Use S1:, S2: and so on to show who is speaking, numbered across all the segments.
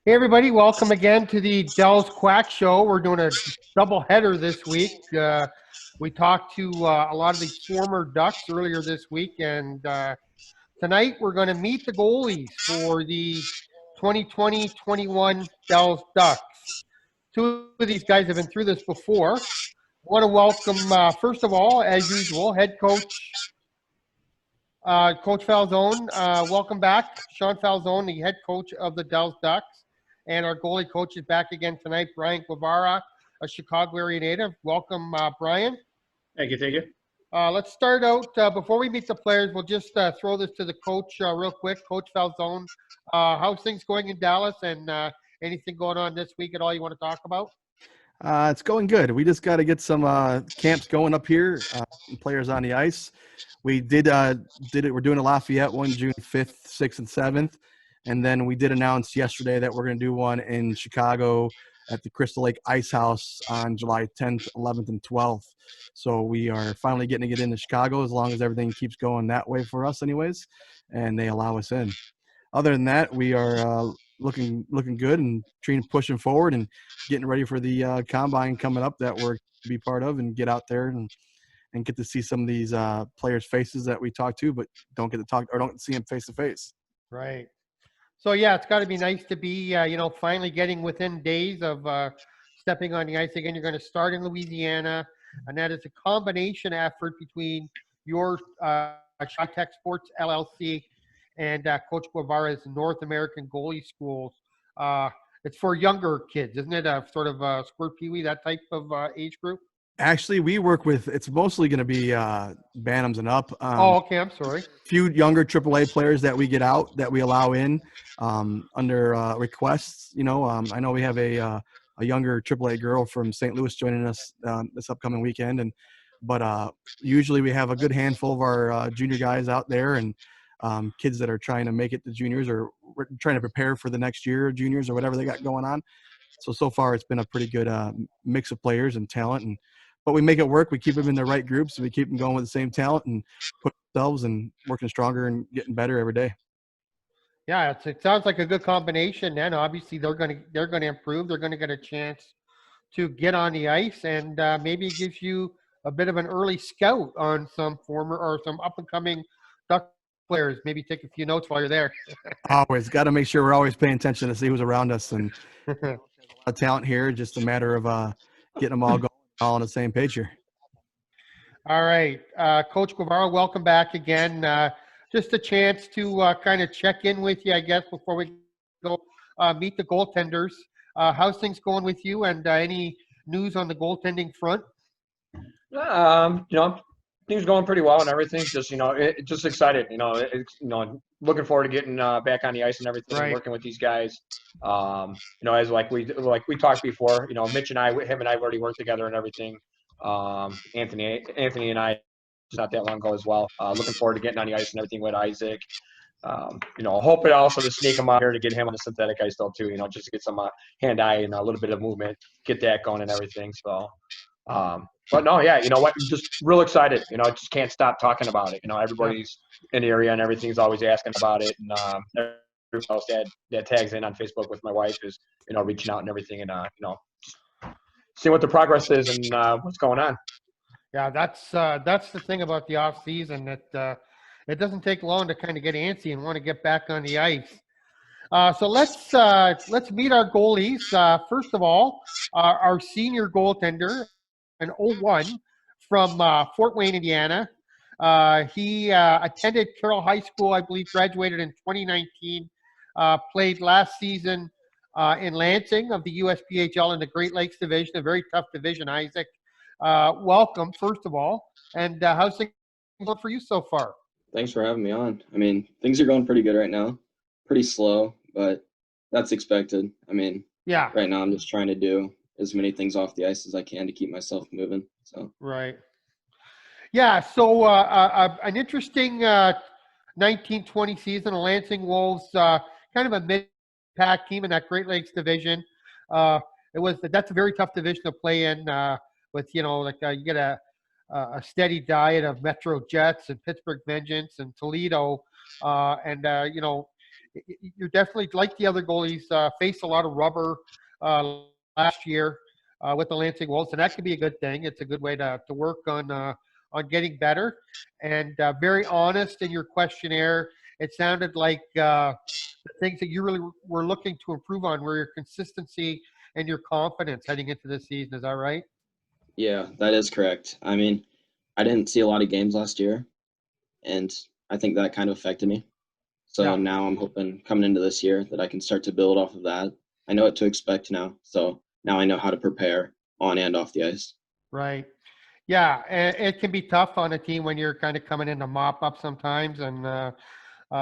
S1: Hey everybody, welcome again to the Dell's Quack Show. We're doing a double header this week. We talked to a lot of the former Ducks earlier this week, and tonight we're going to meet the goalies for the 2020-21 Dell's Ducks. Two of these guys have been through this before. I want to welcome, first of all, as usual, head coach Coach Falzone. Welcome back, Shaun Falzone, the head coach of the Dell's Ducks. And our goalie coach is back again tonight, Brian Guevara, a Chicago area native. Welcome, Brian.
S2: Thank you.
S1: Let's start out, before we meet the players, we'll just throw this to the coach real quick. Coach Falzone, how's things going in Dallas, and anything going on this week at all you want to talk about?
S3: It's going good. We just got to get some camps going up here, players on the ice. We did it. We're doing a Lafayette one June 5th, 6th, and 7th. And then we did announce yesterday that we're going to do one in Chicago at the Crystal Lake Ice House on July 10th, 11th, and 12th. So we are finally getting to get into Chicago as long as everything keeps going that way for us anyways, and they allow us in. Other than that, we are looking good and pushing forward and getting ready for the combine coming up that we're to be part of and get out there and get to see some of these players' faces that we talk to, but don't get to talk or don't see them face to face.
S1: Right. So, yeah, it's got to be nice to be, finally getting within days of stepping on the ice again. You're going to start in Louisiana, and that is a combination effort between your Tech Sports LLC and Coach Guevara's North American Goalie Schools. It's for younger kids, isn't it? Sort of Squirt Pee-wee, that type of age group?
S3: Actually, we work with – it's mostly going to be Bantams and up.
S1: Okay, I'm sorry.
S3: Few younger AAA players that we get out that we allow in under requests. I know we have a younger AAA girl from St. Louis joining us this upcoming weekend, but usually we have a good handful of our junior guys out there and kids that are trying to make it to juniors or trying to prepare for the next year of juniors or whatever they got going on. So far it's been a pretty good mix of players and talent, but we make it work. We keep them in the right groups, and we keep them going with the same talent and put themselves and working stronger and getting better every day.
S1: Yeah, it sounds like a good combination. And obviously they're going to improve. They're going to get a chance to get on the ice, and maybe it gives you a bit of an early scout on some former or some up and coming Duck players. Maybe take a few notes while you're there.
S3: Always got to make sure we're always paying attention to see who's around us, and a lot of talent here. Just a matter of getting them all going, all on the same page here.
S1: All right, Coach Guevara, welcome back again. Just a chance to kind of check in with you, I guess, before we go meet the goaltenders. How's things going with you, and any news on the goaltending front?
S2: Things going pretty well and everything. Just just excited. Looking forward to getting back on the ice and everything,
S1: Right.
S2: Working with these guys. As like we talked before. Mitch and him and I have already worked together and everything. Anthony and I just not that long ago as well. Looking forward to getting on the ice and everything with Isaac. Hoping also to sneak him out here to get him on the synthetic ice still too. Just to get some hand-eye and a little bit of movement, get that going and everything. So. But no, yeah, you know what? I'm just real excited. I just can't stop talking about it. Everybody's in the area and everything's always asking about it. And everybody else that tags in on Facebook with my wife is, reaching out and everything and, just seeing what the progress is and what's going on.
S1: Yeah, that's the thing about the off season, that it doesn't take long to kind of get antsy and want to get back on the ice. So let's meet our goalies. First of all, our senior goaltender, an 01 from Fort Wayne, Indiana. He attended Carroll High School, I believe, graduated in 2019, played last season in Lansing of the USPHL in the Great Lakes Division, a very tough division, Isaac. Welcome, first of all. And how's things going for you so far?
S4: Thanks for having me on. Things are going pretty good right now. Pretty slow, but that's expected.
S1: Yeah.
S4: Right now I'm just trying to do as many things off the ice as I can to keep myself moving. So
S1: right. Yeah. So an interesting 19-20 season. The Lansing Wolves, kind of a mid-pack team in that Great Lakes division. That's a very tough division to play in. With you get a steady diet of Metro Jets and Pittsburgh Vengeance and Toledo, you're definitely like the other goalies. Faced a lot of rubber last year with the Lansing Wolves, and that could be a good thing. It's a good way to work on getting better. And very honest in your questionnaire. It sounded like the things that you really were looking to improve on were your consistency and your confidence heading into this season. Is that right?
S4: Yeah, that is correct. I mean, I didn't see a lot of games last year, and I think that kind of affected me. So
S1: Yeah.
S4: now I'm hoping coming into this year that I can start to build off of that. I know what to expect now, so now I know how to prepare on and off the ice.
S1: Right. Yeah, it can be tough on a team when you're kind of coming in to mop up sometimes, and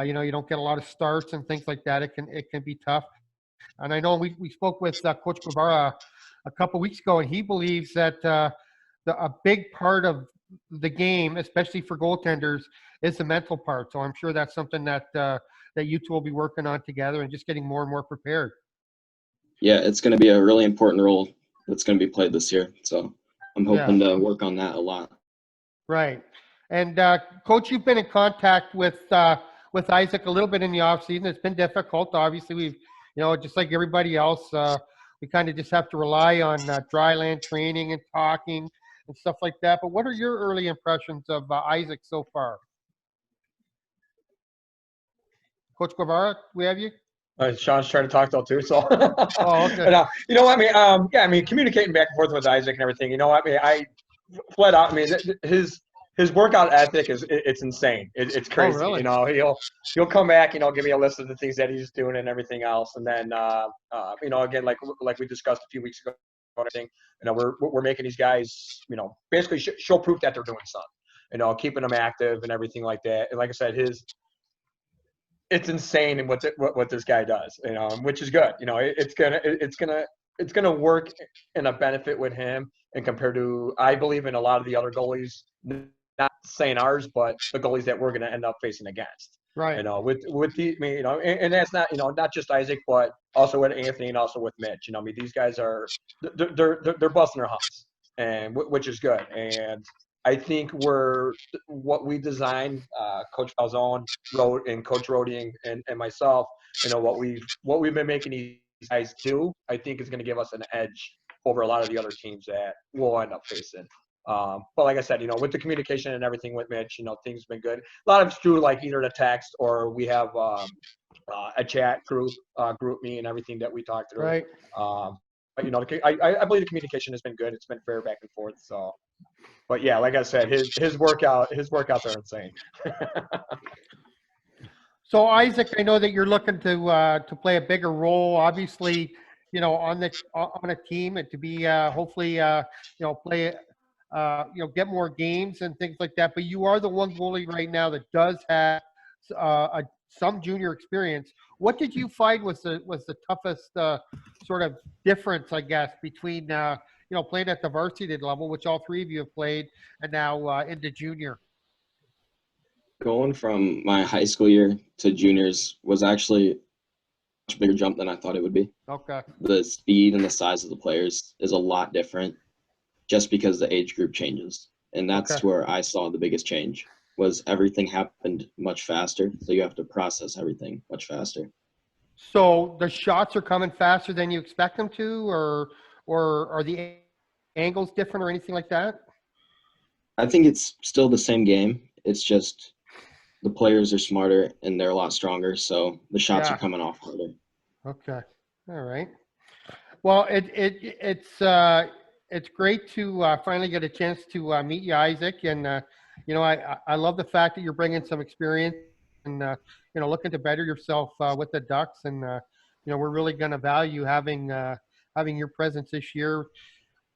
S1: you don't get a lot of starts and things like that. It can be tough. And I know we spoke with Coach Guevara a couple weeks ago, and he believes that a big part of the game, especially for goaltenders, is the mental part. So I'm sure that's something that you two will be working on together and just getting more and more prepared.
S4: Yeah, it's going to be a really important role that's going to be played this year. So I'm hoping to work on that a lot.
S1: Right. And Coach, you've been in contact with Isaac a little bit in the offseason. It's been difficult. Obviously, we've just like everybody else, we kind of just have to rely on dry land training and talking and stuff like that. But what are your early impressions of Isaac so far? Coach Guevara, we have you?
S2: Shaun's trying to talk though too, so
S1: Oh, okay.
S2: and, you know what I mean? Yeah, I mean communicating back and forth with Isaac and everything. You know what I mean? I flat out. I mean his workout ethic it's insane. It's crazy.
S1: really?
S2: You know he'll come back. Give me a list of the things that he's doing and everything else, and then again like we discussed a few weeks ago. Everything. We're making these guys basically show proof that they're doing something. Keeping them active and everything like that. And like I said, it's insane in what this guy does, which is good. It's gonna work in a benefit with him, and compared to I believe in a lot of the other goalies, not saying ours, but the goalies that we're gonna end up facing against.
S1: Right.
S2: With the and that's not not just Isaac, but also with Anthony and also with Mitch. I mean these guys are they're busting their humps, and which is good. And I think what we designed, Coach Falzone wrote, and Coach Rody and myself, what we've been making these guys do, I think is going to give us an edge over a lot of the other teams that we'll end up facing. But like I said, with the communication and everything with Mitch, things have been good. A lot of it's through like either the text or we have a chat group me and everything that we talk through.
S1: Right.
S2: But I believe the communication has been good. It's been fair back and forth. So. But yeah, like I said, his workouts are insane.
S1: So Isaac, I know that you're looking to play a bigger role, obviously, on a team, and to be hopefully play get more games and things like that. But you are the one goalie right now that does have some junior experience. What did you find was the toughest sort of difference, I guess, between playing at the varsity level, which all three of you have played, and now into junior?
S4: Going from my high school year to juniors was actually a much bigger jump than I thought it would be.
S1: Okay.
S4: The speed and the size of the players is a lot different just because the age group changes. And that's where I saw the biggest change, was everything happened much faster. So you have to process everything much faster.
S1: So the shots are coming faster than you expect them to, or are the angles different or anything like that?
S4: I think it's still the same game. It's just the players are smarter and they're a lot stronger, so the shots are coming off harder. Okay.
S1: All right. Well, it's great to finally get a chance to meet you, Isaac, and I love the fact that you're bringing some experience and looking to better yourself with the Ducks, and we're really going to value having your presence this year.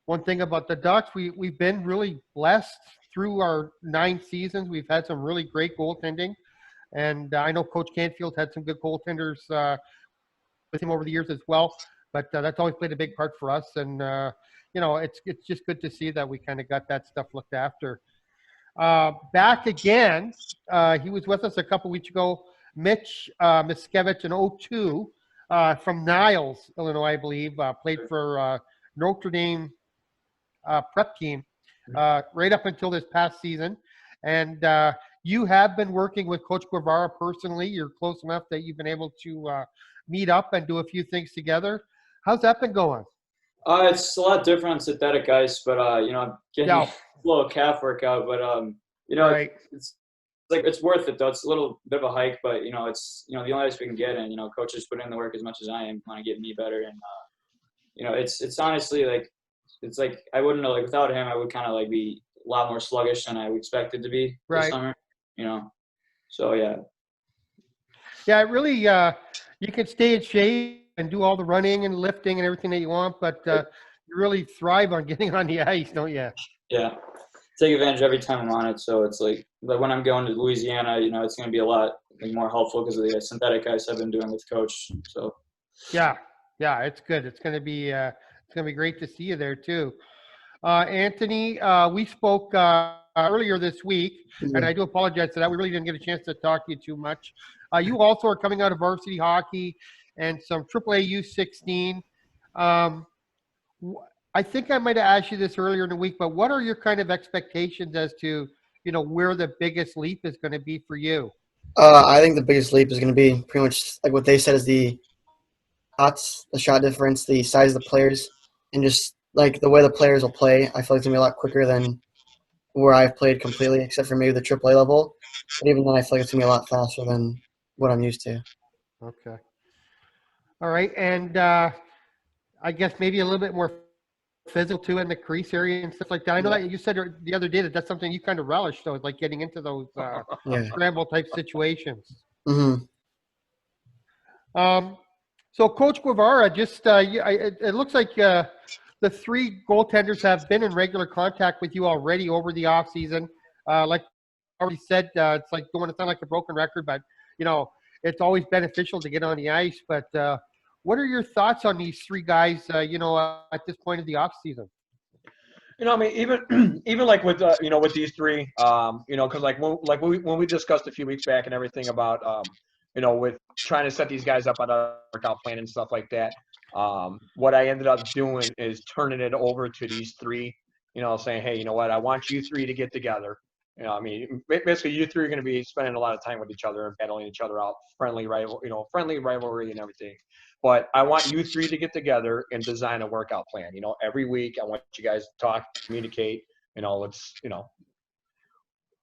S1: One thing about the Ducks, we've been really blessed through our 9 seasons. We've had some really great goaltending, and I know Coach Canfield had some good goaltenders with him over the years as well. But that's always played a big part for us, and it's just good to see that we kind of got that stuff looked after. Back again, he was with us a couple weeks ago. Mitch Miscevich, an 02 from Niles, Illinois, I believe, played for Notre Dame prep team right up until this past season. And you have been working with Coach Guevara personally. You're close enough that you've been able to meet up and do a few things together. How's that been going?
S5: It's a lot different on synthetic ice, but I'm getting
S1: Yeah.
S5: a little calf workout. But
S1: Right.
S5: it's like it's worth it though. It's a little bit of a hike, but it's the only ice we can get, and coaches put in the work as much as I am want to get me better, and it's honestly it's like I wouldn't know, like without him I would kind of like be a lot more sluggish than I expected to be this
S1: Right.
S5: summer. So yeah.
S1: Yeah, it really, you can stay in shape and do all the running and lifting and everything that you want, but you really thrive on getting on the ice, don't you?
S5: Yeah, take advantage every time I'm on it. So it's like when I'm going to Louisiana, it's going to be a lot more helpful because of the synthetic ice I've been doing with Coach. So
S1: Yeah, it's good. It's going to be great to see you there too. Anthony, we spoke earlier this week, and I do apologize for that. We really didn't get a chance to talk to you too much. You also are coming out of varsity hockey and some AAA U16. I think I might have asked you this earlier in the week, but what are your kind of expectations as to, where the biggest leap is going to be for you?
S6: I think the biggest leap is going to be pretty much like what they said is the shot difference, the size of the players, and just like the way the players will play. I feel like it's going to be a lot quicker than where I've played completely, except for maybe the AAA level. But even then, I feel like it's going to be a lot faster than what I'm used to.
S1: Okay. All right. And I guess maybe a little bit more physical too in the crease area and stuff like that. I know that you said the other day that that's something you kind of relish, though, like getting into those scramble type situations.
S6: Mm-hmm.
S1: So Coach Guevara, just it looks like the three goaltenders have been in regular contact with you already over the off season. Like I already said, it's like don't want to sound like a broken record, but it's always beneficial to get on the ice. But what are your thoughts on these three guys? At this point of the off season.
S2: I mean, even like with with these three, because when we discussed a few weeks back and everything about with trying to set these guys up on a workout plan and stuff like that. What I ended up doing is turning it over to these three, saying, hey, you know what, I want you three to get together. I mean, basically, you three are going to be spending a lot of time with each other and battling each other out, friendly rivalry and everything. But I want you three to get together and design a workout plan. Every week I want you guys to talk, communicate.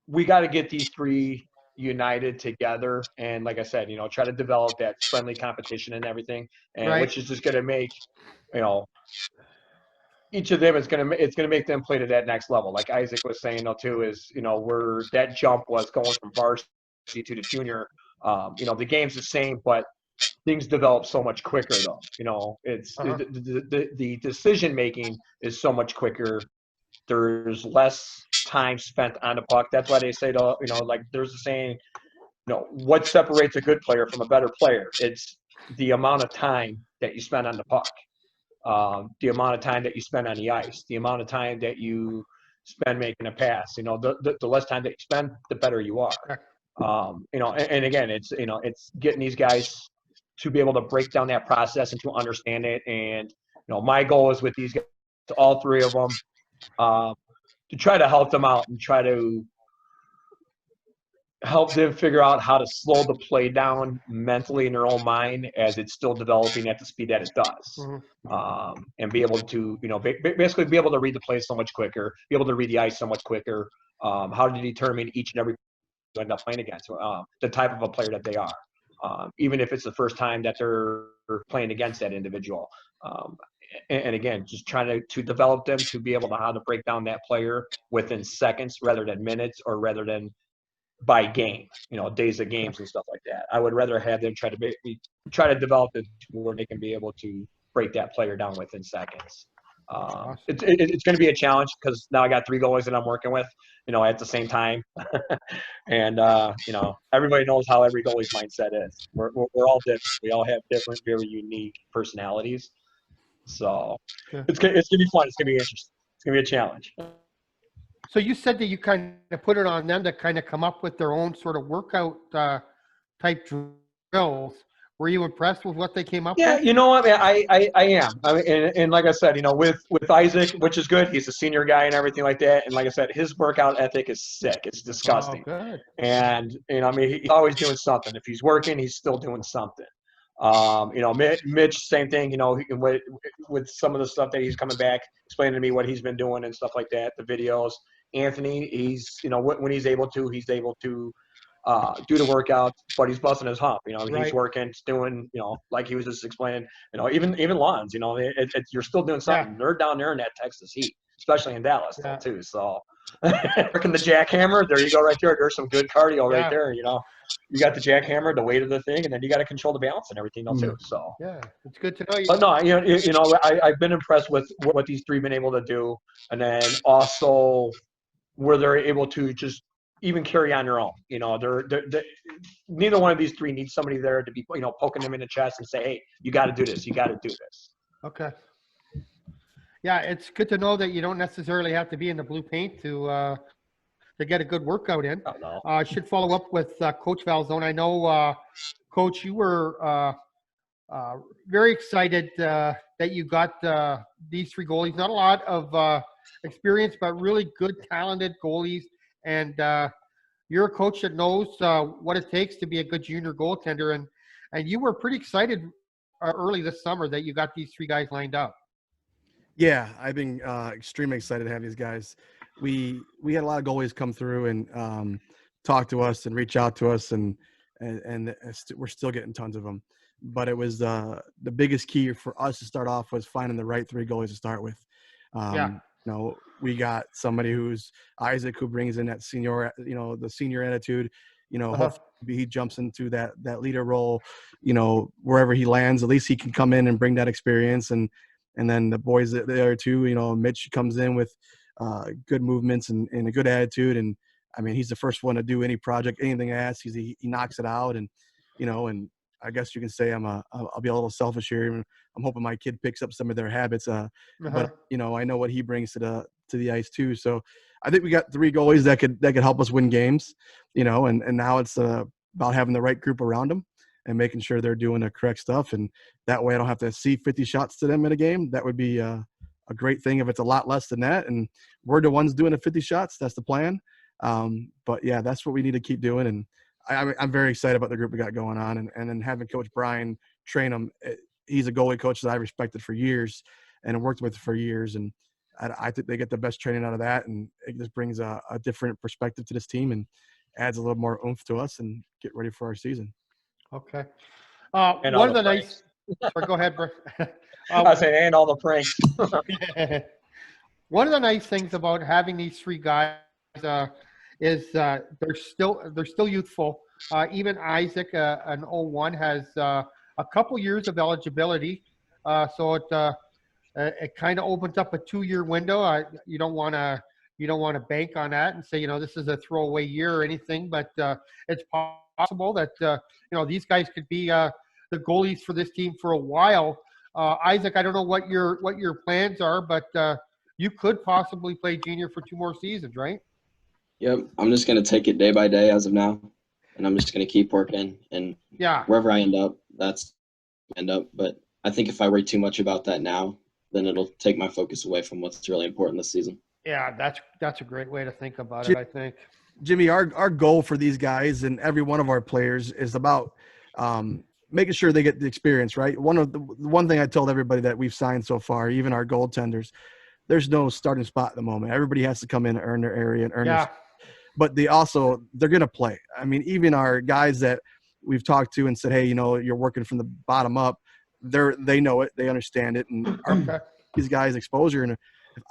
S2: We got to get these three united together, and like I said, try to develop that friendly competition and everything, and which is just going to make, each of them it's going to make them play to that next level. Like Isaac was saying though too, is where that jump was going from varsity to the junior. The game's the same, but things develop so much quicker though. It's the decision making is so much quicker. There's less time spent on the puck. That's why they say like there's a saying, what separates a good player from a better player? It's the amount of time that you spend on the puck, the amount of time that you spend on the ice, the amount of time that you spend making a pass. The less time that you spend, the better you are. And again, it's getting these guys to be able to break down that process and to understand it. And my goal is with these guys, all three of them, to try to help them out and try to help them figure out how to slow the play down mentally in their own mind as it's still developing at the speed that it does. And be able to, basically be able to read the play so much quicker, be able to read the ice so much quicker, how to determine each and every you end up playing against, the type of a player that they are, even if it's the first time that they're playing against that individual. And again, just trying to develop them to be able to how to break down that player within seconds rather than minutes or rather than by game, days of games and stuff like that. I would rather have them try to develop it to where they can be able to break that player down within seconds. It's going to be a challenge because now I got three goalies that I'm working with, at the same time. And, everybody knows how every goalie's mindset is. We're all different. We all have different, very unique personalities. So it's going to be fun. It's going to be interesting. It's going to be a challenge.
S1: So you said that you kind of put it on them to kind of come up with their own sort of workout type drills. Were you impressed with what they came up
S2: Yeah,
S1: with?
S2: you know what, man, I am. I mean, and like I said, you know, with Isaac, which is good, he's a senior guy and everything like that. And like I said, his workout ethic is sick. It's
S1: Oh,
S2: disgusting.
S1: good.
S2: And I mean, he's always doing something. If he's working, he's still doing something. You know, Mitch, same thing. You know, with some of the stuff that he's coming back, explaining to me what he's been doing and stuff like that. The videos. Anthony, he's, you know, when he's able to do the workout, but he's busting his hump. You know, he's
S1: Right.
S2: working, he's doing, you know, like he was just explaining. You know, even Lawns, you know, you're still doing something.
S1: Yeah.
S2: They're down there in that Texas heat, especially in Dallas
S1: Yeah.
S2: too. So working the jackhammer, there you go, right there. There's some good cardio right
S1: Yeah.
S2: there. You know, you got the jackhammer, the weight of the thing, and then you got to control the balance and everything else too. So.
S1: Yeah, it's good to know.
S2: But no, you know, I've been impressed with what these three been able to do, and then also where they're able to just even carry on their own. You know, they're neither one of these three needs somebody there to be, you know, poking them in the chest and say, hey, you got to do this, you got to do this.
S1: Okay. Yeah, it's good to know that you don't necessarily have to be in the blue paint to get a good workout in.
S2: I don't know.
S1: I should follow up with Coach Falzone. I know, Coach, you were very excited that you got these three goalies. Not a lot of experience, but really good, talented goalies. And you're a coach that knows what it takes to be a good junior goaltender. And you were pretty excited early this summer that you got these three guys lined up.
S3: Yeah, I've been extremely excited to have these guys. We had a lot of goalies come through and talk to us and reach out to us, and we're still getting tons of them. But it was the biggest key for us to start off was finding the right three goalies to start with.
S1: Yeah.
S3: You know, we got somebody who's Isaac, who brings in that senior, you know, the senior attitude. You know, hopefully he jumps into that leader role. You know, wherever he lands, at least he can come in and bring that experience. And then the boys there too. You know, Mitch comes in with good movements and a good attitude. And I mean, he's the first one to do any project, anything asked. He knocks it out. And you know, and I guess you can say I'll be a little selfish here. I'm hoping my kid picks up some of their habits. But you know, I know what he brings to the ice too. So I think we got three goalies that could help us win games. You know, and now it's about having the right group around them and making sure they're doing the correct stuff. And that way I don't have to see 50 shots to them in a game. That would be a great thing if it's a lot less than that. And we're the ones doing the 50 shots. That's the plan. But yeah, that's what we need to keep doing. And I'm very excited about the group we got going on, and then having Coach Brian train them. He's a goalie coach that I respected for years and worked with for years, and I think they get the best training out of that, and it just brings a different perspective to this team and adds a little more oomph to us and get ready for our season.
S1: Okay.
S2: And
S1: One
S2: all
S1: of the
S2: pranks.
S1: nice. Sorry, go ahead, bro.
S2: I say, and all the pranks.
S1: One of the nice things about having these three guys is they're still youthful. Even Isaac, an 01, has a couple years of eligibility, so it kind of opens up a 2-year window. You don't want to bank on that and say, you know, this is a throwaway year or anything, but it's possible that you know, these guys could be the goalies for this team for a while. Isaac, I don't know what your plans are, but you could possibly play junior for 2 more seasons, right?
S4: Yep, I'm just going to take it day by day as of now, and I'm just going to keep working, and
S1: Yeah.
S4: wherever I end up, that's end up. But I think if I worry too much about that now, then it'll take my focus away from what's really important this season.
S1: Yeah, that's a great way to think about it, I think.
S3: Jimmy, our goal for these guys and every one of our players is about making sure they get the experience, right? One thing I told everybody that we've signed so far, even our goaltenders, there's no starting spot at the moment. Everybody has to come in and earn their area and earn their. But they're going to play. I mean, even our guys that we've talked to and said, hey, you know, you're working from the bottom up, they know it, they understand it, and these guys exposure. And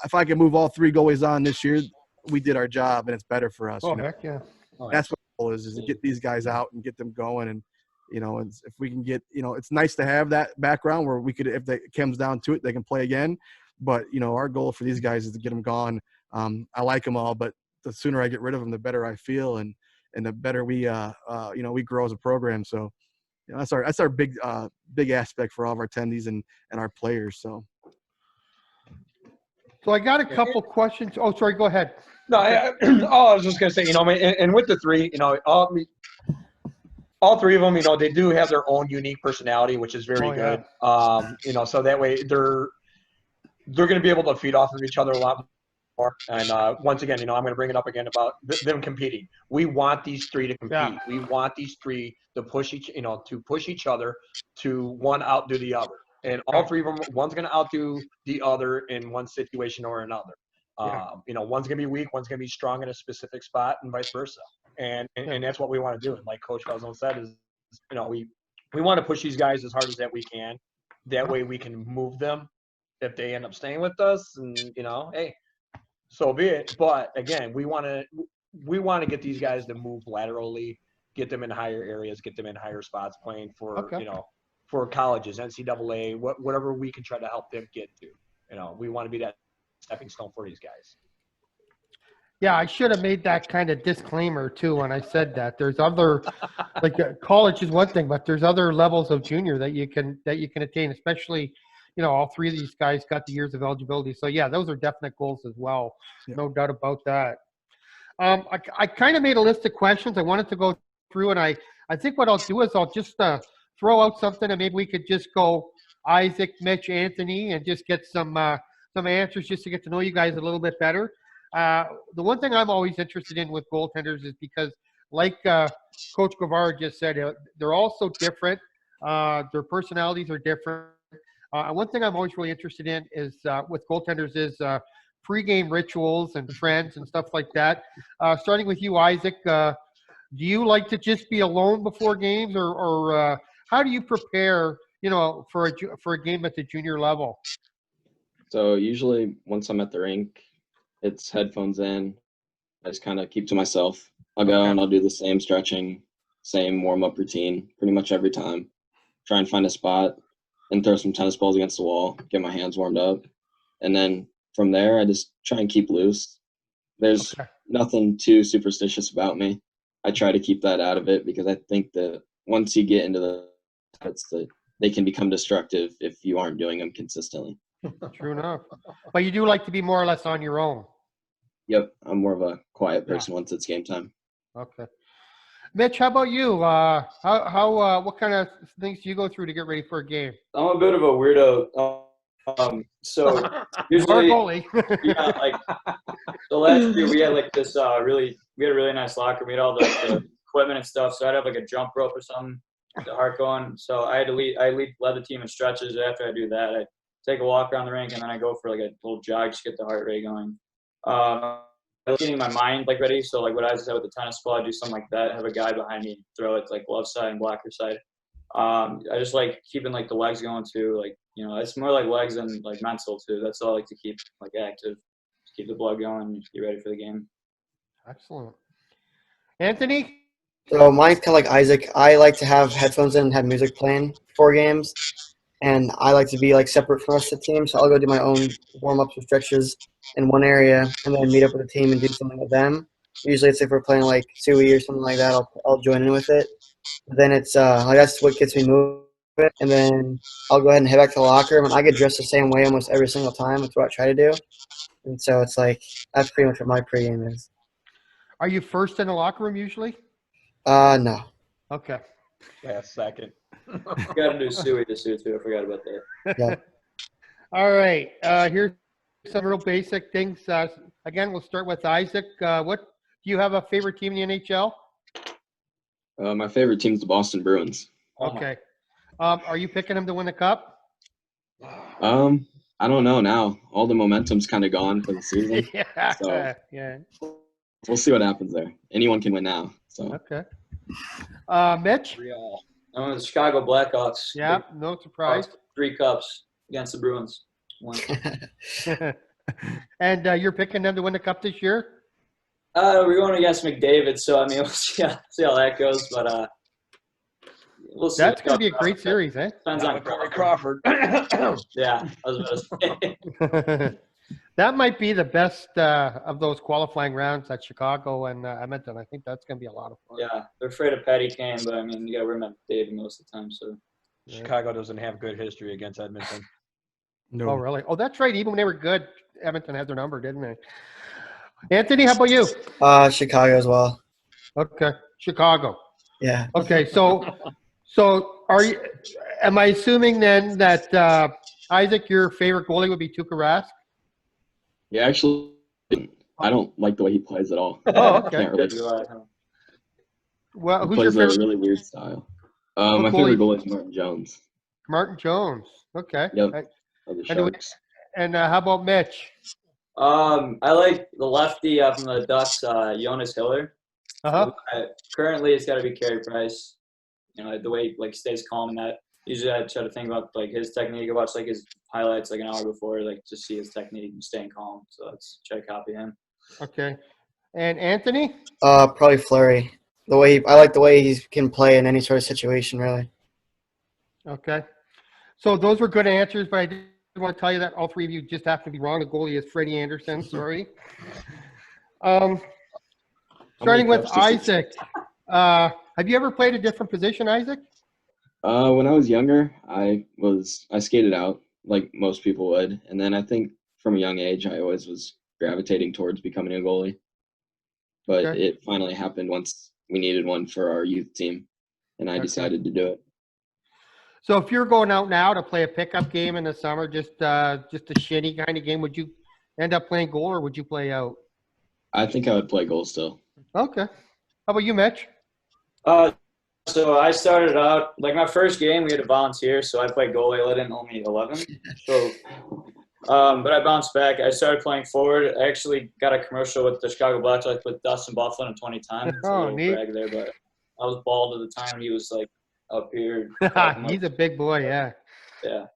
S3: if I can move all three goalies on this year, we did our job, and it's better for us.
S1: Oh,
S3: you know?
S1: heck yeah.
S3: That's what the goal is to get these guys out and get them going. And, you know, if we can get, you know, it's nice to have that background where we could, if it comes down to it, they can play again. But, you know, our goal for these guys is to get them gone. I like them all, but the sooner I get rid of them, the better I feel, and the better we, you know, we grow as a program. So, you know, that's our big aspect for all of our attendees and our players. So
S1: I got a couple questions. Oh, sorry, go ahead.
S2: No, I was just gonna say, you know, and with the three, you know, all all three of them, they do have their own unique personality, which is very good. So that way they're going to be able to feed off of each other a lot more. And once again, I'm going to bring it up again about them competing. We want these three to compete.
S1: Yeah.
S2: We want these three to push each other to one outdo the other. And all three of them, one's going to outdo the other in one situation or another. One's going to be weak, one's going to be strong in a specific spot, and vice versa. And that's what we want to do. And like Coach Falzone said, is we want to push these guys as hard as that we can. That way we can move them if they end up staying with us. And hey, so be it. But again, we want to get these guys to move laterally, get them in higher areas, get them in higher spots, playing for for colleges, NCAA, whatever we can try to help them get to. We want to be that stepping stone for these guys.
S1: Yeah, I should have made that kind of disclaimer too when I said that. There's other, like college is one thing, but there's other levels of junior that you can attain. Especially, all three of these guys got the years of eligibility. So yeah, those are definite goals as well. Yeah. No doubt about that. I kind of made a list of questions I wanted to go through, and I think what I'll do is I'll just throw out something, and maybe we could just go Isaac, Mitch, Anthony, and just get some answers just to get to know you guys a little bit better. The one thing I'm always interested in with goaltenders is because, like Coach Guevara just said, they're all so different. Their personalities are different. One thing I'm always really interested in is with goaltenders is pregame rituals and trends and stuff like that. Starting with you, Isaac, do you like to just be alone before games, or how do you prepare, for a game at the junior level?
S4: So usually once I'm at the rink, it's headphones in. I just kind of keep to myself. I'll go and I'll do the same stretching, same warm-up routine pretty much every time. Try and find a spot and throw some tennis balls against the wall, get my hands warmed up. And then from there, I just try and keep loose. There's nothing too superstitious about me. I try to keep that out of it because I think that once you get into the habits, that they can become destructive if you aren't doing them consistently.
S1: True enough. But you do like to be more or less on your own.
S4: Yep, I'm more of a quiet person once it's game time.
S1: Okay. Mitch, how about you? What kind of things do you go through to get ready for a game?
S5: I'm a bit of a weirdo. So usually, so last year we had like this we had a really nice locker. We had all the equipment and stuff. So I'd have like a jump rope or something, the heart going. So I had to led the team in stretches. After I do that, I take a walk around the rink, and then I go for like a little jog just to get the heart rate going. I was getting my mind like ready, so like what I said with the tennis ball, I do something like that. Have a guy behind me, throw it like glove side and blocker side. I just like keeping like the legs going too. Like it's more like legs and like mental too. That's all I like to keep like active, just keep the blood going, get ready for the game.
S1: Excellent, Anthony.
S6: So mine's kind of like Isaac. I like to have headphones in and have music playing before games. And I like to be like separate from the rest of the team, so I'll go do my own warm-ups and stretches in one area, and then meet up with the team and do something with them. Usually, it's if we're playing like Suey or something like that, I'll join in with it. But then it's like that's what gets me moving, and then I'll go ahead and head back to the locker room. And I get dressed the same way almost every single time. That's what I try to do, and so it's like that's pretty much what my pregame is.
S1: Are you first in the locker room usually?
S6: No.
S1: Okay.
S2: Yeah, second.
S5: You got to do Suey this year too. I forgot about that.
S6: Yeah.
S1: All right. Here's some real basic things. Again, we'll start with Isaac. What do you have a favorite team in the NHL?
S4: My favorite team is the Boston Bruins.
S1: Okay. Are you picking them to win the cup?
S4: I don't know now. All the momentum's kind of gone for the season.
S1: Yeah.
S4: So
S1: yeah.
S4: We'll see what happens there. Anyone can win now. So.
S1: Okay. Mitch?
S5: I'm the Chicago Blackhawks.
S1: Yeah, no surprise.
S5: 3 cups against the Bruins.
S1: And you're picking them to win the cup this year?
S5: We're going against McDavid, so I mean, we'll see how that goes. But we'll see.
S1: That's going to be a great series, eh?
S5: Depends on
S2: Crawford.
S5: Yeah, I was about to say.
S1: That might be the best of those qualifying rounds at Chicago and Edmonton. I think that's going to be a lot of fun.
S5: Yeah, they're afraid of Patty Kane, but I mean, you got to remember David most of the time. So
S2: Chicago doesn't have good history against Edmonton.
S3: No.
S1: Oh, really? Oh, that's right. Even when they were good, Edmonton had their number, didn't they? Anthony, how about you?
S6: Chicago as well.
S1: Okay, Chicago.
S6: Yeah.
S1: Okay, so are you? Am I assuming then that Isaac, your favorite goalie would be Tuukka Rask?
S4: Yeah, actually, I don't like the way he plays at all.
S1: Oh, okay.
S4: Can't really.
S1: Well,
S4: He
S1: who's your
S4: plays a
S1: favorite
S4: really weird style.
S1: what
S4: My favorite
S1: goalie?
S4: goalie is Martin Jones.
S1: Martin Jones. Okay.
S4: Yep,
S1: Uh,
S4: of the
S1: And, do we-
S4: Sharks.
S1: and how about Mitch?
S5: I like the lefty from the Ducks, Jonas Hiller.
S1: Uh huh.
S5: Currently, it's got to be Carey Price. You know, the way like stays calm and that. Usually, I try to think about like his technique. I watch like his highlights like an hour before, like to see his technique and staying calm. So let's try to copy him.
S1: Okay. And Anthony?
S6: Probably Flurry. I like the way he can play in any sort of situation, really.
S1: Okay. So those were good answers, but I did want to tell you that all three of you just have to be wrong. The goalie is Freddie Anderson. Sorry. Starting with Isaac. Have you ever played a different position, Isaac?
S4: When I was younger, I skated out like most people would, and then I think from a young age, I always was gravitating towards becoming a goalie. But
S1: Okay.
S4: it finally happened once we needed one for our youth team, and I
S1: Okay.
S4: decided to do it.
S1: So if you're going out now to play a pickup game in the summer, just a shitty kind of game, would you end up playing goal or would you play out?
S4: I think I would play goal still.
S1: Okay. How about you, Mitch?
S5: So I started out like my first game. We had to volunteer, so I played goalie. I didn't only 11. So, but I bounced back. I started playing forward. I actually got a commercial with the Chicago Blackhawks with Dustin Bufflin in 2010. It's a
S1: Oh,
S5: little
S1: neat.
S5: brag there, but I was bald at the time. He was like up here.
S1: He's a big boy, yeah.
S5: Yeah.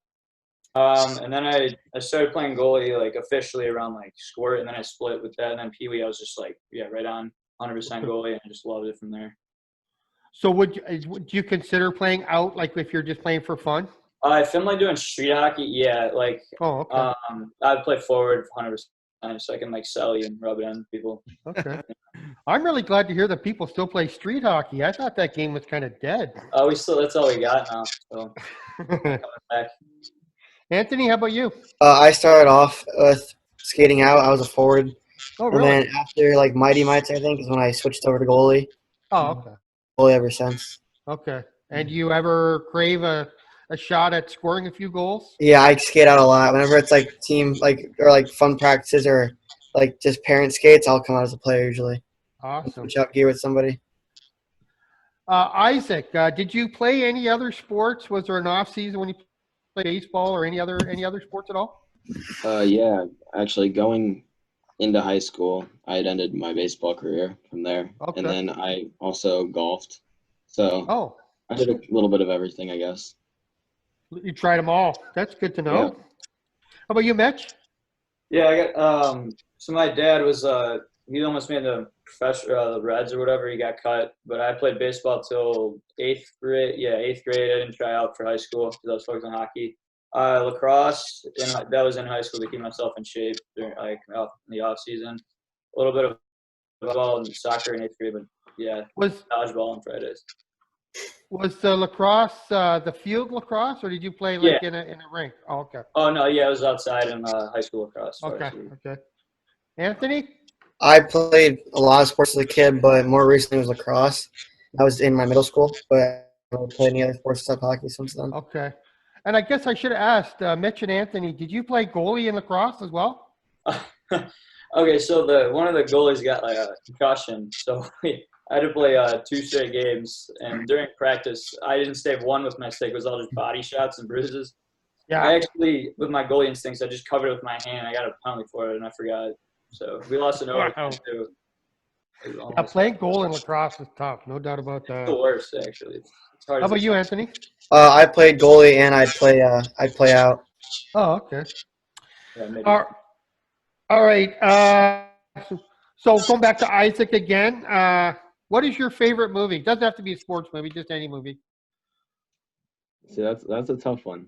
S5: And then I started playing goalie like officially around like squirt, and then I split with that. And then Pee Wee, I was just like, yeah, right on 100% goalie, and I just loved it from there.
S1: So would you consider playing out, like if you're just playing for fun?
S5: If I'm like doing street hockey, yeah, like
S1: Oh, okay.
S5: I'd play forward 100%, so I can like sally and rub it on people.
S1: Okay. I'm really glad to hear that people still play street hockey. I thought that game was kind of dead.
S5: That's all we got now. So coming back.
S1: Anthony, how about you?
S6: I started off with skating out. I was a forward.
S1: Oh,
S6: And
S1: really?
S6: then after like Mighty Mites, I think, is when I switched over to goalie.
S1: Oh, okay.
S6: Goalie ever since.
S1: Okay. And do you ever crave a shot at scoring a few goals?
S6: Yeah, I skate out a lot. Whenever it's like team or like fun practices or like just parent skates, I'll come out as a player usually.
S1: Awesome.
S6: Switch out gear with somebody.
S1: Isaac, did you play any other sports? Was there an off season when you played baseball or any other sports at all?
S4: Yeah, actually, going into high school, I had ended my baseball career from there,
S1: Okay.
S4: and then I also golfed. So
S1: Oh,
S4: I did a little bit of everything, I guess.
S1: you tried them all. That's good to know.
S4: Yeah.
S1: How about you, Mitch?
S5: Yeah, I got so my dad was he almost made the professional the Reds or whatever. He got cut, but I played baseball till 8th grade. Yeah, 8th grade. I didn't try out for high school because I was focused on hockey. Lacrosse, and that was in high school to keep myself in shape during like in the off season. A little bit of volleyball and soccer in 8th grade, but yeah,
S1: Was
S5: dodgeball on Fridays.
S1: the lacrosse the field lacrosse, or did you play like in a rink? Oh, okay.
S5: Oh no, yeah, it was outside in high school lacrosse.
S1: Okay. Okay. Anthony?
S6: I played a lot of sports as a kid, but more recently was lacrosse. I was in my middle school, but I haven't played any other sports except hockey since then.
S1: Okay. And I guess I should have asked Mitch and Anthony, did you play goalie in lacrosse as well?
S5: Okay, so one of the goalies got like a concussion, so I had to play 2 straight games. And during practice, I didn't save one with my stick. It was all just body shots and bruises.
S1: Yeah.
S5: I actually, with my goalie instincts, I just covered it with my hand. I got a penalty for it, and I forgot. So we lost an overtime too.
S1: Playing goal in lacrosse is tough, no doubt about that.
S5: The worst, actually. It's hard.
S1: How about you, Anthony?
S6: I played goalie and I'd play out.
S1: Oh, okay.
S5: Yeah, maybe.
S1: All right. So going back to Isaac again, what is your favorite movie? Doesn't have to be a sports movie, just any movie.
S4: See, that's a tough one.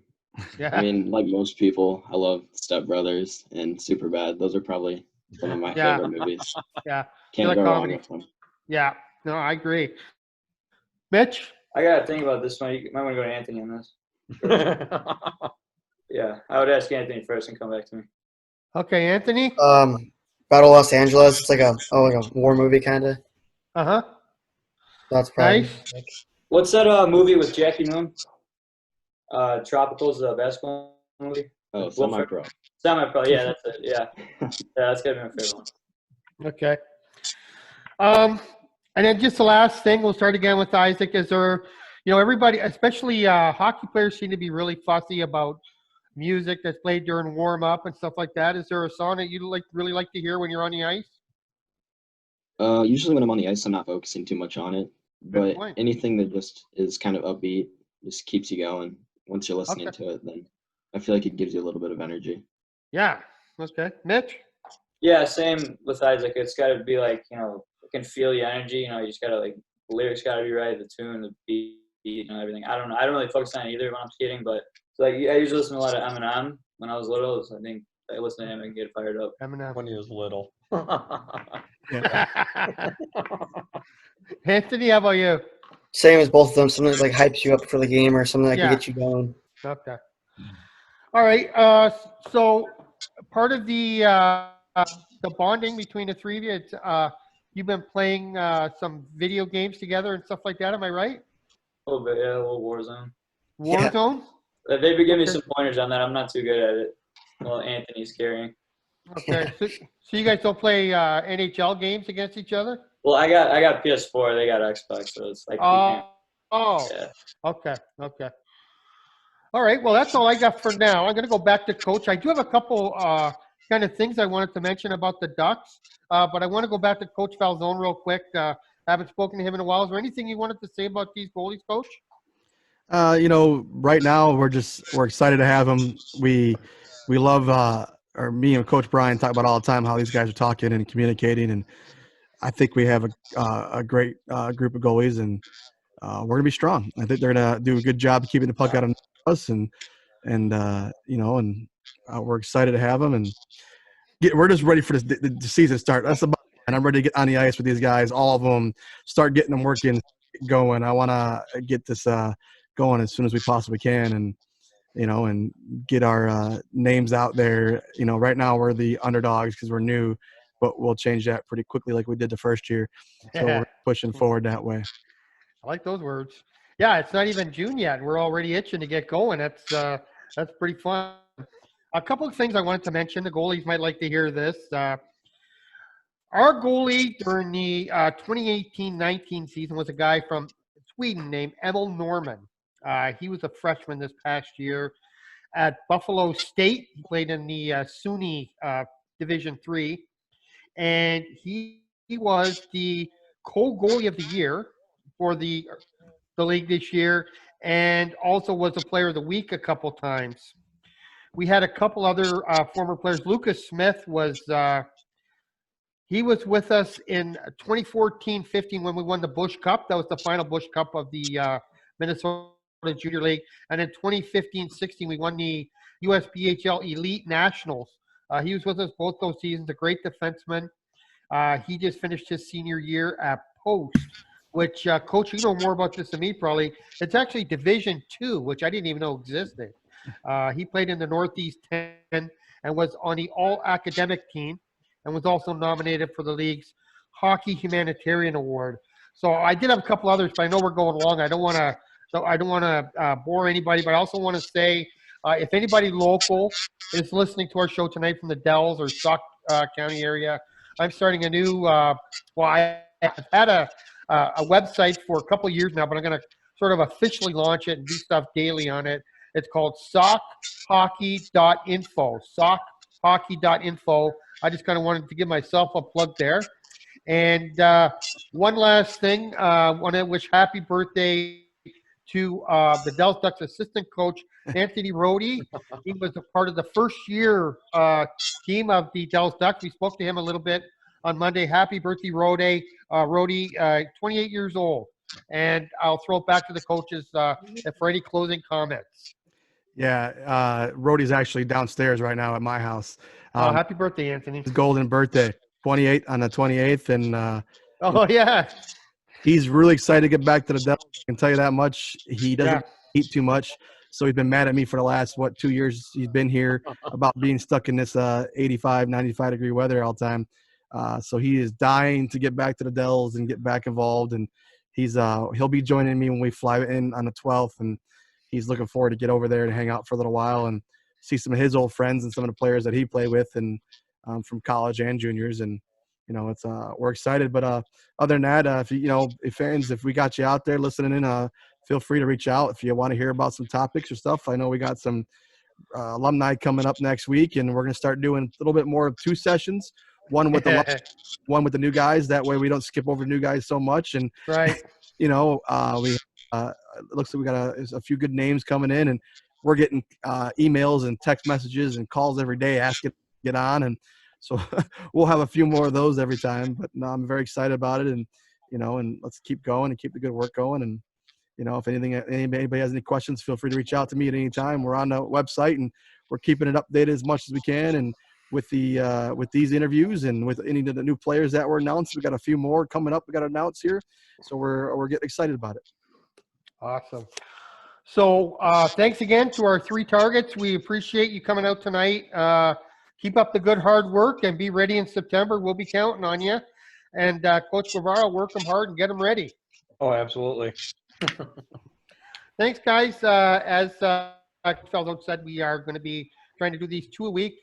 S1: Yeah.
S4: I mean, like most people, I love Step Brothers and Superbad. Those are probably some of my favorite movies.
S1: Yeah.
S4: Can't
S1: like
S4: go wrong
S1: comedy.
S4: with them.
S1: Yeah. No, I agree. Mitch?
S5: I got to think about this one. You might want to go to Anthony on this. Yeah, I would ask Anthony first and come back to me.
S1: Okay, Anthony?
S6: Battle of Los Angeles. It's like a war movie kind of.
S1: Uh-huh.
S6: That's probably
S1: Nice.
S5: What's that movie with Jackie Moon? Tropicals, basketball movie.
S4: Oh, semi-pro.
S5: Semi-pro. Yeah, that's it. Yeah, that's gotta be my favorite one.
S1: Okay. And then just the last thing, we'll start again with Isaac. Is there, everybody, especially hockey players, seem to be really fussy about music that's played during warm up and stuff like that. Is there a song that you really like to hear when you're on the ice?
S4: Usually when I'm on the ice, I'm not focusing too much on it. But
S1: point.
S4: anything that just is kind of upbeat just keeps you going. Once you're listening
S1: Okay.
S4: to it, then I feel like it gives you a little bit of energy.
S1: Yeah. Okay. Mitch?
S5: Yeah, same with Isaac. It's got to be like, it can feel the energy. You just got to the lyrics got to be right, the tune, the beat, everything. I don't know. I don't really focus on it either when I'm skating, but I usually listen to a lot of Eminem when I was little. So I think I listen to him and get fired up.
S1: Eminem.
S2: When he was little.
S1: Anthony, how about you?
S6: same as both of them. Something that hypes you up for the game or something that can
S1: Yeah.
S6: get you going.
S1: Okay. All right. So part of the bonding between the three of you, it's, you've been playing some video games together and stuff like that. Am I right?
S5: A little bit, yeah, a little Warzone.
S6: Yeah.
S1: Warzone.
S5: They've been giving me some pointers on that. I'm not too good at it. Well, Anthony's carrying.
S1: Okay. So you guys don't play NHL games against each other?
S5: Well, I got PS4. They got Xbox, so it's like. Yeah.
S1: Okay. All right. Well, that's all I got for now. I'm going to go back to Coach. I do have a couple kind of things I wanted to mention about the Ducks, but I want to go back to Coach Falzone real quick. I haven't spoken to him in a while. Is there anything you wanted to say about these goalies, Coach?
S3: Right now we're excited to have them. We love, or me and Coach Brian talk about all the time how these guys are talking and communicating, and I think we have a great group of goalies, and we're gonna be strong. I think they're gonna do a good job keeping the puck out of us, and we're excited to have them, and we're just ready for the season start. That's about, and I'm ready to get on the ice with these guys, all of them, start getting them working, going. I want to get this going as soon as we possibly can, and and get our names out there. Right now we're the underdogs because we're new, but we'll change that pretty quickly like we did the first year. So we're pushing forward that way.
S1: I like those words. Yeah, it's not even June yet, and we're already itching to get going. That's pretty fun. A couple of things I wanted to mention. The goalies might like to hear this. Our goalie during the 2018-19 season was a guy from Sweden named Emil Norman. He was a freshman this past year at Buffalo State. He played in the SUNY Division III, and he was the co-goalie of the year for the league this year, and also was a player of the week a couple times. We had a couple other former players. Lucas Smith was he was with us in 2014-15 when we won the Busch Cup. That was the final Busch Cup of the Minnesota Junior League. And in 2015-16, we won the USPHL Elite Nationals. He was with us both those seasons, a great defenseman. He just finished his senior year at Post, which, Coach, you know more about this than me probably. It's actually Division II, which I didn't even know existed. He played in the Northeast 10 and was on the all-academic team and was also nominated for the league's Hockey Humanitarian Award. So I did have a couple others, but I know we're going long. I don't want to bore anybody, but I also want to say if anybody local is listening to our show tonight from the Dells or Sauk County area, I'm starting a new I have had a website for a couple of years now, but I'm going to sort of officially launch it and do stuff daily on it. It's called sockhockey.info. Sockhockey.info. I just kind of wanted to give myself a plug there. And one last thing, I want to wish happy birthday to the Dells Ducks assistant coach, Anthony Rohde. He was a part of the first year team of the Dells Ducks. We spoke to him a little bit on Monday. Happy birthday, Rohde. 28 years old. And I'll throw it back to the coaches for any closing comments.
S3: Yeah, Rhodey's actually downstairs right now at my house.
S1: Happy birthday, Anthony.
S3: His golden birthday, 28 on the 28th. And
S1: yeah.
S3: He's really excited to get back to the Devils. I can tell you that much. He doesn't eat too much. So he's been mad at me for the last, 2 years he's been here about being stuck in this 85, 95-degree weather all the time. So he is dying to get back to the Dells and get back involved and he'll be joining me when we fly in on the 12th, and he's looking forward to get over there and hang out for a little while and see some of his old friends and some of the players that he played with and from college and juniors. And it's we're excited. But other than that, if fans, if we got you out there listening in, feel free to reach out if you want to hear about some topics or stuff. I know we got some alumni coming up next week, and we're going to start doing a little bit more of 2 sessions, one with the new guys. That way we don't skip over new guys so much. And
S1: Right.
S3: we it looks like we got a few good names coming in, and we're getting emails and text messages and calls every day asking to get on. And so we'll have a few more of those every time. But no, I'm very excited about it, and and let's keep going and keep the good work going. And if anybody has any questions, feel free to reach out to me at any time. We're on the website, and we're keeping it updated as much as we can. And with these interviews and with any of the new players that were announced, we got a few more coming up. We got to announce here, so we're getting excited about it.
S1: Awesome. So thanks again to our 3 targets. We appreciate you coming out tonight. Keep up the good hard work and be ready in September. We'll be counting on you. And Coach Guevara, work them hard and get them ready.
S2: Oh, absolutely.
S1: Thanks, guys. As Falzone said, we are going to be trying to do these 2 a week.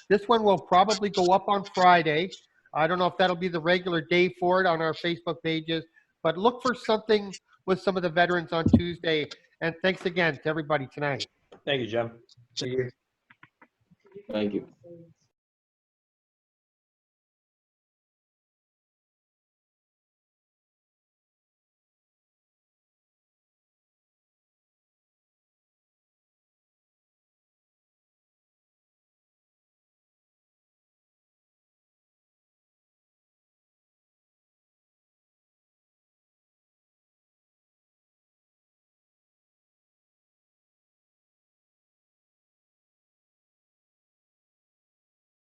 S1: This one will probably go up on Friday. I don't know if that'll be the regular day for it on our Facebook pages, but look for something with some of the veterans on Tuesday. And thanks again to everybody tonight.
S2: Thank you, Jim.
S4: Thank you.